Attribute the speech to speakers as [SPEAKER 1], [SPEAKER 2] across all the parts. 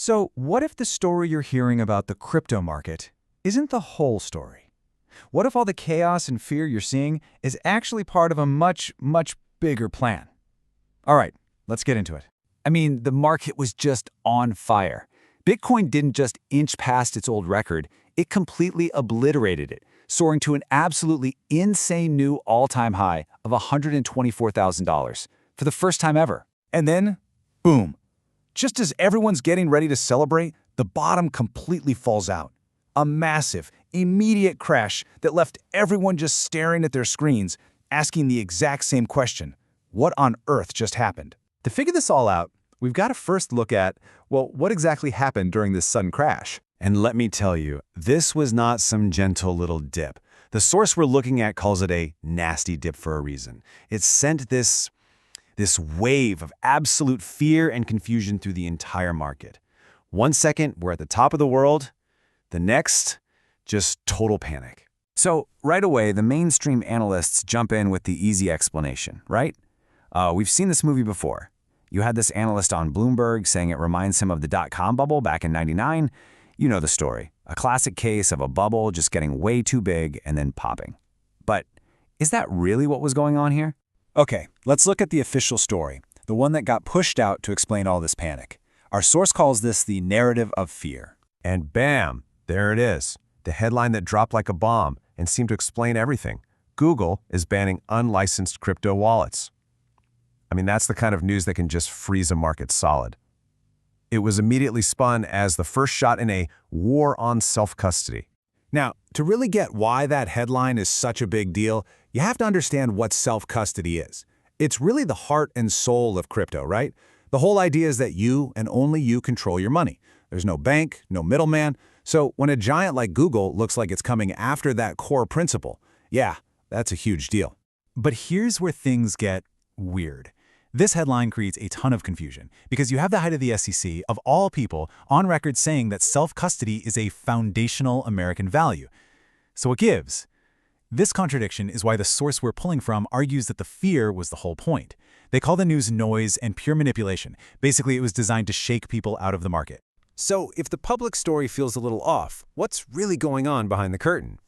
[SPEAKER 1] So, what if the story you're hearing about the crypto market isn't the whole story? What if all the chaos and fear you're seeing is actually part of a much bigger plan? All right, let's get into it. I mean, the market was just on fire. Bitcoin didn't just inch past its old record, it completely obliterated it, soaring to an absolutely insane new all-time high of $124,000 for the first time ever. And then, boom. Just as everyone's getting ready to celebrate, the bottom completely falls out. A massive, immediate crash that left everyone just staring at their screens, asking the exact same question: what on earth just happened?
[SPEAKER 2] To figure this all out, we've got to first look at, well, what exactly happened during this sudden crash? And let me tell you, this was not some gentle little dip. The source we're looking at calls it a nasty dip for a reason. It sent this wave of absolute fear and confusion through the entire market. 1 second, we're at the top of the world. The next, just total panic.
[SPEAKER 1] So, right away, the mainstream analysts jump in with the easy explanation, right? We've seen this movie before. You had this analyst on Bloomberg saying it reminds him of the dot-com bubble back in '99. You know the story. A classic case of a bubble just getting way too big and then popping. But is that really what was going on here? Okay, let's look at the official story, the one that got pushed out to explain all this panic. Our source calls this the narrative of fear.
[SPEAKER 2] And bam, there it is. The headline that dropped like a bomb and seemed to explain everything. Google is banning unlicensed crypto wallets. I mean, that's the kind of news that can just freeze a market solid. It was immediately spun as the first shot in a war on self-custody.
[SPEAKER 3] Now, to really get why that headline is such a big deal, you have to understand what self-custody is. It's really the heart and soul of crypto, right? The whole idea is that you and only you control your money. There's no bank, no middleman. So when a giant like Google looks like it's coming after that core principle, yeah, that's a huge deal.
[SPEAKER 4] But here's where things get weird. This headline creates a ton of confusion because you have the head of the SEC, of all people, on record saying that self-custody is a foundational American value. So what gives? This contradiction is why the source we're pulling from argues that the fear was the whole point. They call the news noise and pure manipulation. Basically, it was designed to shake people out of the market.
[SPEAKER 3] So if the public story feels a little off, what's really going on behind the curtain?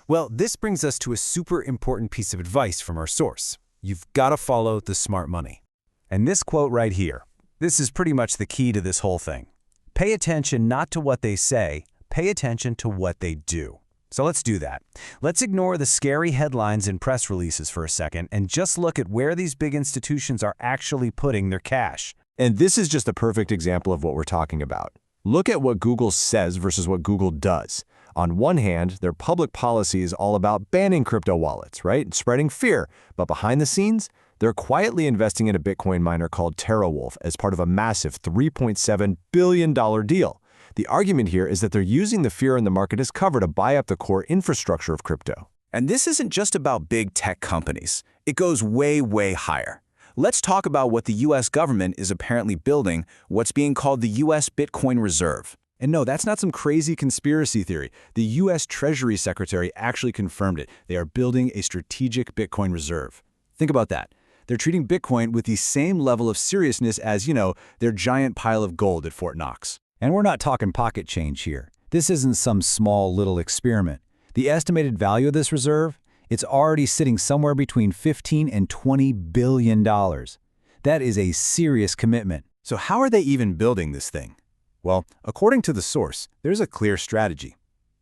[SPEAKER 3] Well, this brings us to a super important piece of advice from our source. You've got to follow the smart money.
[SPEAKER 1] And this quote right here, this is pretty much the key to this whole thing. Pay attention not to what they say, pay attention to what they do. So let's do that. Let's ignore the scary headlines and press releases for a second and just look at where these big institutions are actually putting their cash.
[SPEAKER 2] And this is just a perfect example of what we're talking about. Look at what Google says versus what Google does. On one hand, their public policy is all about banning crypto wallets, right? Spreading fear. But behind the scenes, they're quietly investing in a Bitcoin miner called TeraWolf as part of a massive $3.7 billion deal. The argument here is that they're using the fear in the market as cover to buy up the core infrastructure of crypto.
[SPEAKER 1] And this isn't just about big tech companies. It goes way higher. Let's talk about what the US government is apparently building, what's being called the US Bitcoin Reserve. And no, that's not some crazy conspiracy theory. The US Treasury Secretary actually confirmed it. They are building a strategic Bitcoin reserve. Think about that. They're treating Bitcoin with the same level of seriousness as, their giant pile of gold at Fort Knox. And we're not talking pocket change here. This isn't some small little experiment. The estimated value of this reserve, it's already sitting somewhere between $15 and $20 billion. That is a serious commitment.
[SPEAKER 3] So how are they even building this thing? Well, according to the source, there's a clear strategy.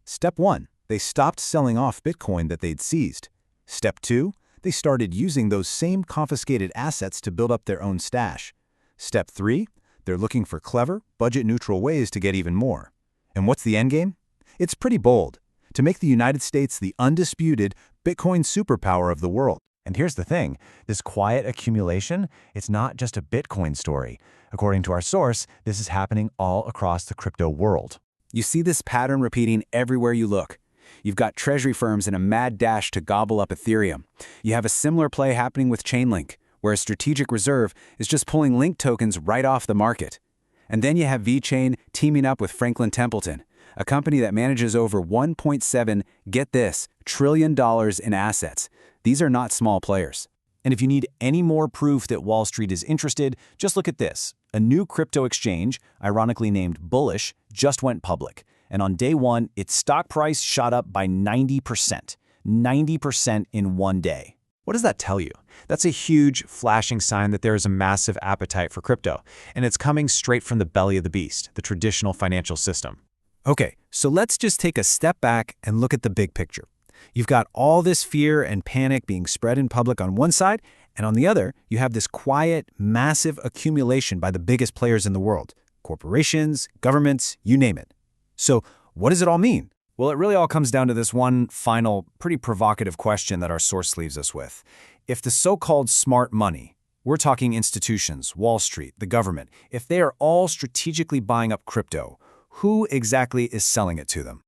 [SPEAKER 3] Step 1, they stopped selling off Bitcoin that they'd seized. Step 2, they started using those same confiscated assets to build up their own stash. Step 3, they're looking for clever, budget-neutral ways to get even more. And what's the endgame? It's pretty bold: to make the United States the undisputed Bitcoin superpower of the world.
[SPEAKER 1] And here's the thing, this quiet accumulation, it's not just a Bitcoin story. According to our source, this is happening all across the crypto world. You see this pattern repeating everywhere you look. You've got treasury firms in a mad dash to gobble up Ethereum. You have a similar play happening with Chainlink, where a strategic reserve is just pulling Link tokens right off the market. And then you have VeChain teaming up with Franklin Templeton, a company that manages over $1.7, get this, trillion in assets. These are not small players. And if you need any more proof that Wall Street is interested, just look at this.
[SPEAKER 2] A new crypto exchange, ironically named Bullish, just went public. And on day one, its stock price shot up by 90%. 90% in one day.
[SPEAKER 1] What does that tell you? That's a huge, flashing sign that there is a massive appetite for crypto, and it's coming straight from the belly of the beast, the traditional financial system.
[SPEAKER 4] Okay, so let's just take a step back and look at the big picture. You've got all this fear and panic being spread in public on one side, and on the other, you have this quiet, massive accumulation by the biggest players in the world. Corporations, governments, you name it. So what does it all mean?
[SPEAKER 2] Well, it really all comes down to this one final, pretty provocative question that our source leaves us with. If the so-called smart money, we're talking institutions, Wall Street, the government, if they are all strategically buying up crypto, who exactly is selling it to them?